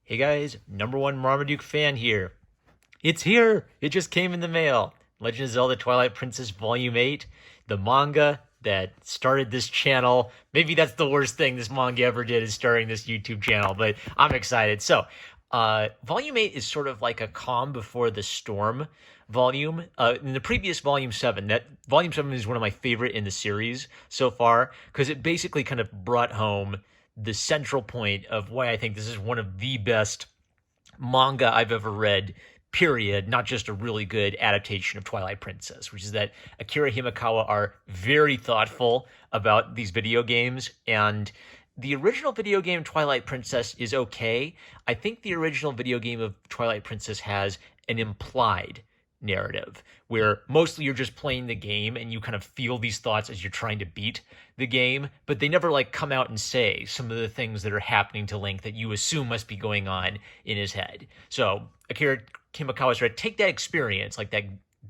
Hey guys, number one Marmaduke fan here. It's here! It just came in the mail. Legend of Zelda Twilight Princess Volume 8, the manga that started this channel. Maybe that's the worst thing this manga ever did is starting this YouTube channel, but I'm excited. Volume 8 is sort of like a calm before the storm volume. In the previous Volume 7, that Volume 7 is one of my favorite in the series so far, because it basically kind of brought home the central point of why I think this is one of the best manga I've ever read, period, not just a really good adaptation of Twilight Princess, which is that Akira Himakawa are very thoughtful about these video games. And the original video game Twilight Princess is okay. I think the original video game of Twilight Princess has an implied narrative where mostly you're just playing the game and you kind of feel these thoughts as you're trying to beat the game, but they never like come out and say some of the things that are happening to Link that you assume must be going on in his head. So Akira Kimikawa's right, take that experience, like that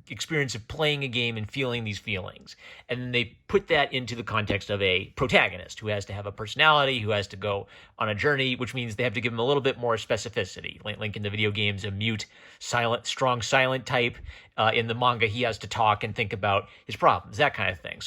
experience of playing a game and feeling these feelings, and then they put that into the context of a protagonist who has to have a personality, who has to go on a journey, which means they have to give him a little bit more specificity. Link in the video game's a mute, silent, strong silent type. In the manga, he has to talk and think about his problems, that kind of thing.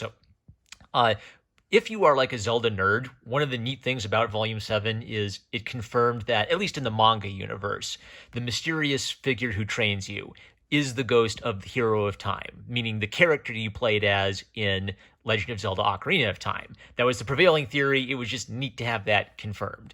If you are like a Zelda nerd, one of the neat things about Volume 7 is it confirmed that, at least in the manga universe, the mysterious figure who trains you is the ghost of the Hero of Time, meaning the character you played as in Legend of Zelda Ocarina of Time. That was the prevailing theory. It was just neat to have that confirmed.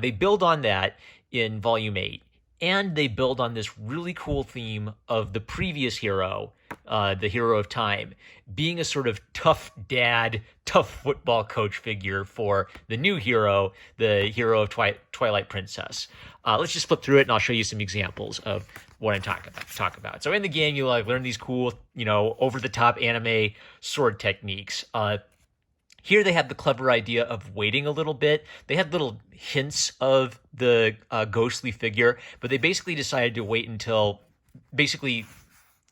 They build on that in Volume 8, and they build on this really cool theme of the previous hero, the Hero of Time, being a sort of tough dad, tough football coach figure for the new hero, the hero of Twilight Princess. Let's just flip through it, and I'll show you some examples of what I'm talk about. So in the game, you like learn these cool, over-the-top anime sword techniques. Here they have the clever idea of waiting a little bit. They had little hints of the ghostly figure, but they basically decided to wait until basically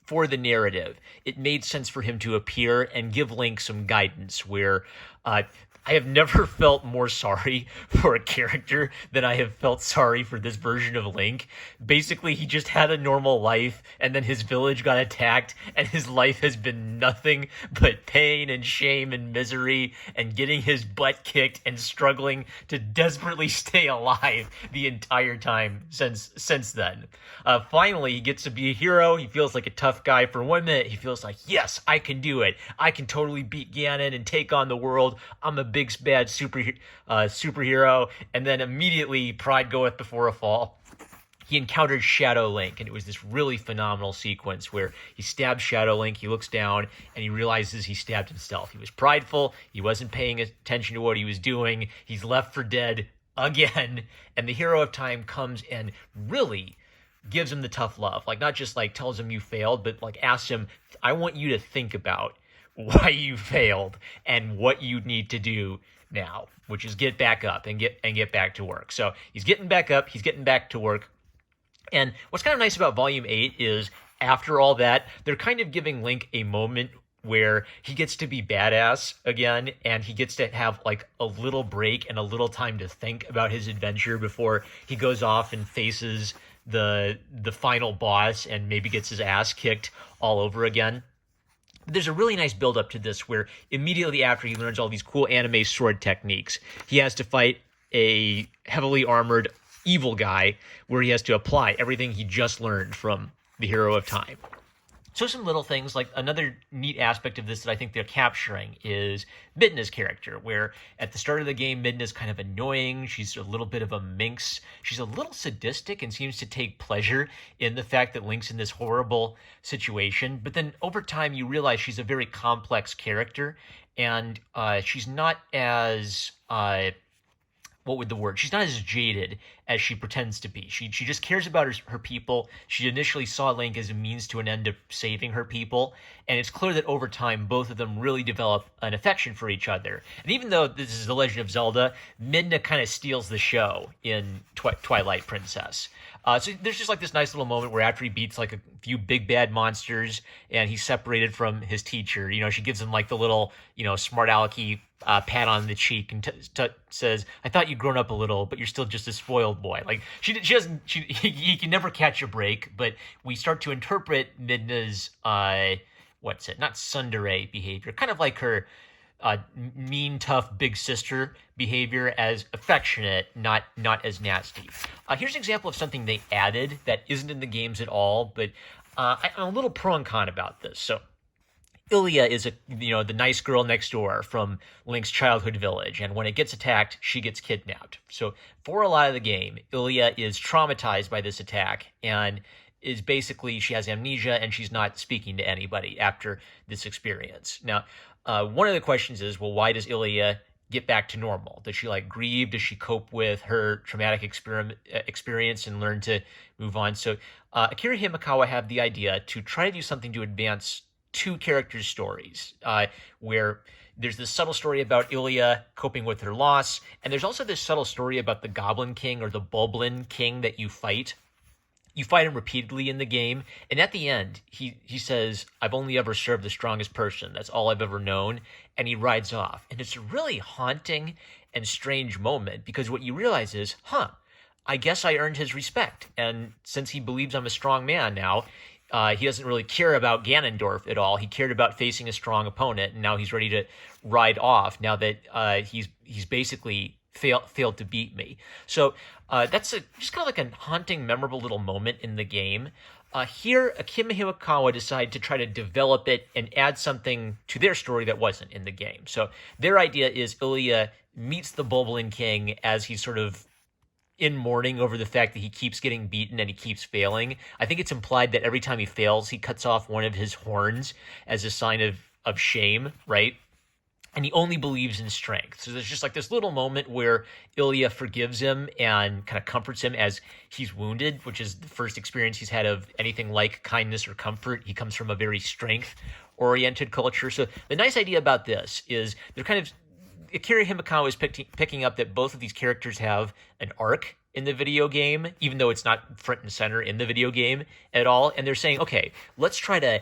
for the narrative, it made sense for him to appear and give Link some guidance where I have never felt more sorry for a character than I have felt sorry for this version of Link. Basically, he just had a normal life, and then his village got attacked, and his life has been nothing but pain and shame and misery, and getting his butt kicked and struggling to desperately stay alive the entire time since then. Finally, he gets to be a hero. He feels like a tough guy for 1 minute. He feels like, yes, I can do it. I can totally beat Ganon and take on the world. I'm a big bad superhero, and then immediately pride goeth before a fall. He encountered Shadow Link, and it was this really phenomenal sequence where he stabs Shadow Link, he looks down, and he realizes he stabbed himself. He was prideful, he wasn't paying attention to what he was doing, he's left for dead again, and the Hero of Time comes and really gives him the tough love. Like, not just like tells him you failed, but like asks him, I want you to think about why you failed and what you need to do now, which is get back up and get back to work. So he's getting back up, he's getting back to work. And what's kind of nice about Volume 8 is after all that, they're kind of giving Link a moment where he gets to be badass again, and he gets to have like a little break and a little time to think about his adventure before he goes off and faces the final boss and maybe gets his ass kicked all over again. There's a really nice build up to this where immediately after he learns all these cool anime sword techniques, he has to fight a heavily armored evil guy where he has to apply everything he just learned from the Hero of Time. So some little things, like another neat aspect of this that I think they're capturing is Midna's character, where at the start of the game, Midna's kind of annoying. She's a little bit of a minx. She's a little sadistic and seems to take pleasure in the fact that Link's in this horrible situation. But then over time, you realize she's a very complex character, and she's not as... she's not as jaded as she pretends to be. She just cares about her people. She initially saw Link as a means to an end of saving her people, and it's clear that over time, both of them really develop an affection for each other. And even though this is The Legend of Zelda, Midna kind of steals the show in Twilight Princess. So there's just like this nice little moment where after he beats like a few big bad monsters and he's separated from his teacher, she gives him like the little, smart alecky pat on the cheek and says, "I thought you'd grown up a little, but you're still just a spoiled boy." Like she doesn't. He can never catch a break. But we start to interpret Midna's what's it? Not tsundere behavior, kind of like her mean, tough big sister behavior as affectionate, not as nasty. Here's an example of something they added that isn't in the games at all, but I'm a little pro and con about this. So Ilia is the nice girl next door from Link's childhood village, and when it gets attacked, she gets kidnapped. So for a lot of the game, Ilia is traumatized by this attack and is basically, she has amnesia and she's not speaking to anybody after this experience. Now, one of the questions is, well, why does Ilia get back to normal? Does she grieve? Does she cope with her traumatic experience and learn to move on? So Akira Himakawa had the idea to try to do something to advance two characters' stories, where there's this subtle story about Ilia coping with her loss, and there's also this subtle story about the Goblin King or the Bulblin King that you fight. You fight him repeatedly in the game, and at the end, he says, "I've only ever served the strongest person. That's all I've ever known," and he rides off. And it's a really haunting and strange moment, because what you realize is, I guess I earned his respect, and since he believes I'm a strong man now, he doesn't really care about Ganondorf at all. He cared about facing a strong opponent, and now he's ready to ride off now that he's basically failed to beat me. So that's just kind of like a haunting, memorable little moment in the game. Here, Akira Himakawa decided to try to develop it and add something to their story that wasn't in the game. So their idea is Ilia meets the Bulblin King as he's sort of in mourning over the fact that he keeps getting beaten and he keeps failing. I think it's implied that every time he fails, he cuts off one of his horns as a sign of shame, right? And he only believes in strength. So there's just this little moment where Ilia forgives him and kind of comforts him as he's wounded, which is the first experience he's had of anything like kindness or comfort. He comes from a very strength-oriented culture. So the nice idea about this is they're kind of, Akira Himakawa is picking up that both of these characters have an arc in the video game, even though it's not front and center in the video game at all. And they're saying, okay, let's try to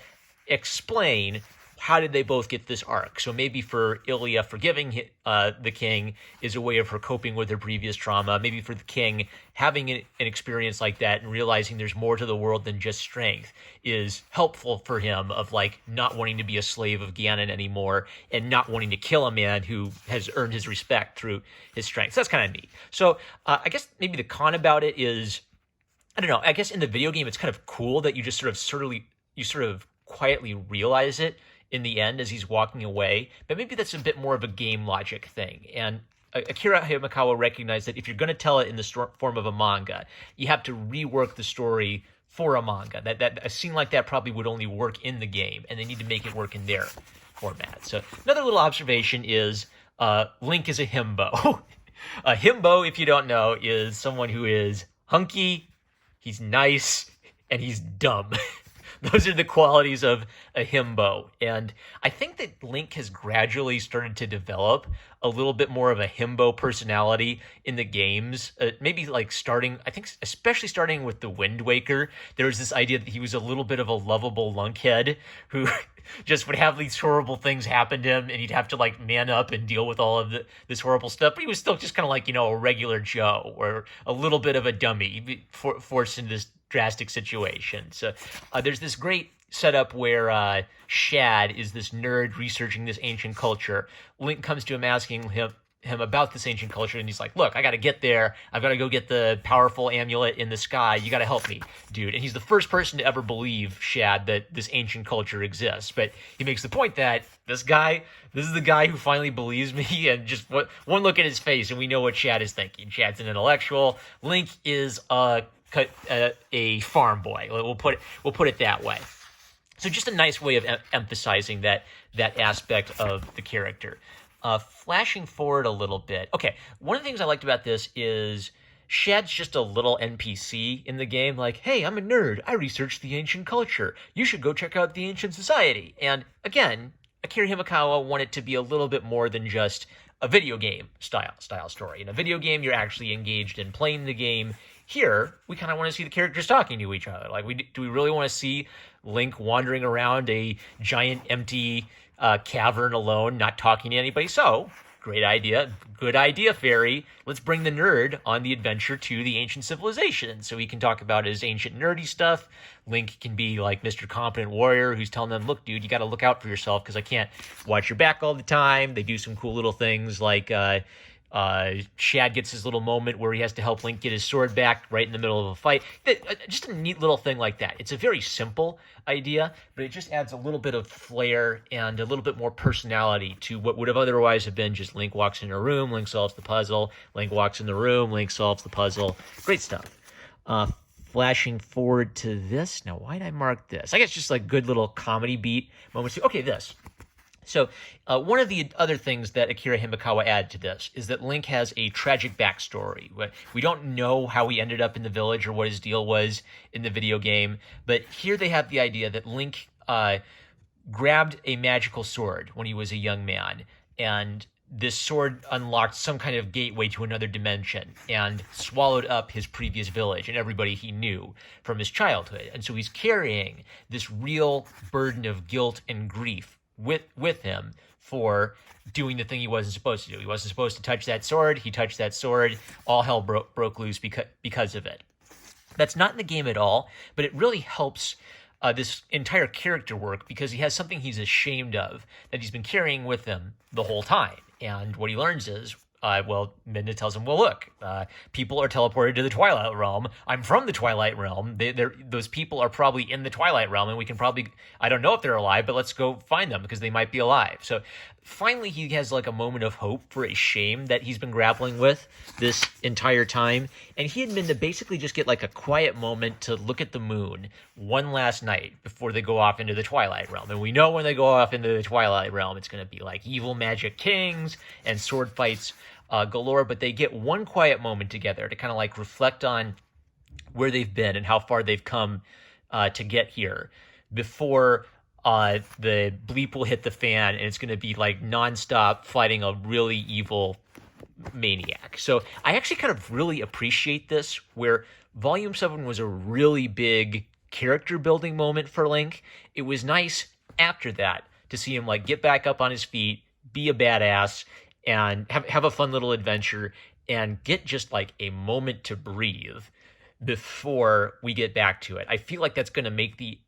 explain how did they both get this arc? So maybe for Ilia, forgiving the king is a way of her coping with her previous trauma. Maybe for the king, having an experience like that and realizing there's more to the world than just strength is helpful for him, of not wanting to be a slave of Ganon anymore and not wanting to kill a man who has earned his respect through his strength. So that's kind of neat. So I guess maybe the con about it is, I don't know, I guess in the video game it's kind of cool that you just sort of quietly realize it in the end as he's walking away, but maybe that's a bit more of a game logic thing. And Akira Himakawa recognized that if you're going to tell it in the form of a manga, you have to rework the story for a manga. That a scene like that probably would only work in the game, and they need to make it work in their format. So another little observation is Link is a himbo. A himbo, if you don't know, is someone who is hunky, he's nice, and he's dumb. Those are the qualities of a himbo. And I think that Link has gradually started to develop a little bit more of a himbo personality in the games. Maybe especially starting with the Wind Waker, there was this idea that he was a little bit of a lovable lunkhead who just would have these horrible things happen to him, and he'd have to man up and deal with all of this horrible stuff. But he was still just kind of a regular Joe, or a little bit of a dummy forced into this drastic situation. So there's this great setup where Shad is this nerd researching this ancient culture. Link comes to him asking him about this ancient culture, and he's like, "Look, I got to get there. I've got to go get the powerful amulet in the sky. You got to help me, dude." And he's the first person to ever believe, Shad, that this ancient culture exists. But he makes the point that this is the guy who finally believes me, and just one look at his face and we know what Shad is thinking. Shad's an intellectual. Link is a farm boy. We'll put it that way. So just a nice way of emphasizing that aspect of the character. Flashing forward a little bit. Okay, one of the things I liked about this is Shad's just a little NPC in the game. Hey, I'm a nerd. I researched the ancient culture. You should go check out the ancient society. And again, Akira Himakawa wanted to be a little bit more than just a video game style story. In a video game, you're actually engaged in playing the game. Here, we kind of want to see the characters talking to each other. Do we really want to see Link wandering around a giant empty cavern alone, not talking to anybody? So Great idea. Good idea, Fairy. Let's bring the nerd on the adventure to the ancient civilization so he can talk about his ancient nerdy stuff. Link can be like Mr. Competent Warrior who's telling them, look, dude, you got to look out for yourself because I can't watch your back all the time. They do some cool little things like Shad gets his little moment where he has to help Link get his sword back right in the middle of a fight. Just a neat little thing like that. It's a very simple idea, but it just adds a little bit of flair and a little bit more personality to what would have otherwise have been just Link walks in a room, Link solves the puzzle, Link walks in the room, Link solves the puzzle. Great stuff. Flashing forward to this. Now, why did I mark this? I guess just like good little comedy beat moments. Okay, this. So one of the other things that Akira Himekawa added to this is that Link has a tragic backstory. We don't know how he ended up in the village or what his deal was in the video game, but here they have the idea that Link grabbed a magical sword when he was a young man, and this sword unlocked some kind of gateway to another dimension and swallowed up his previous village and everybody he knew from his childhood. And so he's carrying this real burden of guilt and grief with him for doing the thing he wasn't supposed to do. He wasn't supposed to touch that sword. He touched that sword. All hell broke loose because of it. That's not in the game at all, but it really helps this entire character work because he has something he's ashamed of that he's been carrying with him the whole time. And what he learns is, Midna tells him, well, look, people are teleported to the Twilight Realm. I'm from the Twilight Realm. Those people are probably in the Twilight Realm, and we can probably, I don't know if they're alive, but let's go find them because they might be alive. So finally he has like a moment of hope for a shame that he's been grappling with this entire time. And he and Midna basically just get like a quiet moment to look at the moon one last night before they go off into the Twilight Realm. And we know when they go off into the Twilight Realm, it's going to be like evil magic kings and sword fights galore, but they get one quiet moment together to kind of like reflect on where they've been and how far they've come to get here before the bleep will hit the fan and it's going to be like nonstop fighting a really evil maniac. So I actually kind of really appreciate this, where Volume 7 was a really big character building moment for Link. It was nice after that to see him like get back up on his feet, be a badass, and have a fun little adventure and get just like a moment to breathe before we get back to it. I feel like that's going to make the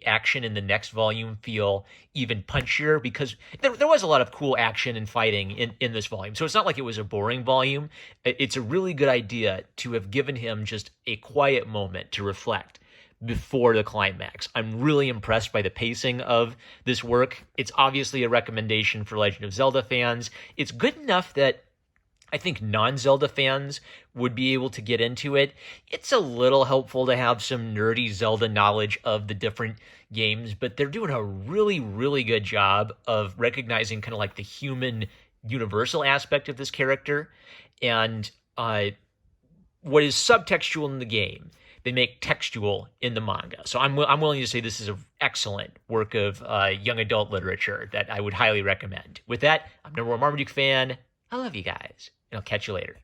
action in the next volume feel even punchier because there was a lot of cool action and fighting in this volume. So it's not like it was a boring volume. It's a really good idea to have given him just a quiet moment to reflect before the climax. I'm really impressed by the pacing of this work. It's obviously a recommendation for Legend of Zelda fans. It's good enough that I think non-Zelda fans would be able to get into it. It's a little helpful to have some nerdy Zelda knowledge of the different games, but they're doing a really, really good job of recognizing kind of like the human universal aspect of this character and what is subtextual in the game, they make textual in the manga. So I'm willing to say this is an excellent work of young adult literature that I would highly recommend. With that, I'm number one Marmaduke fan. I love you guys, and I'll catch you later.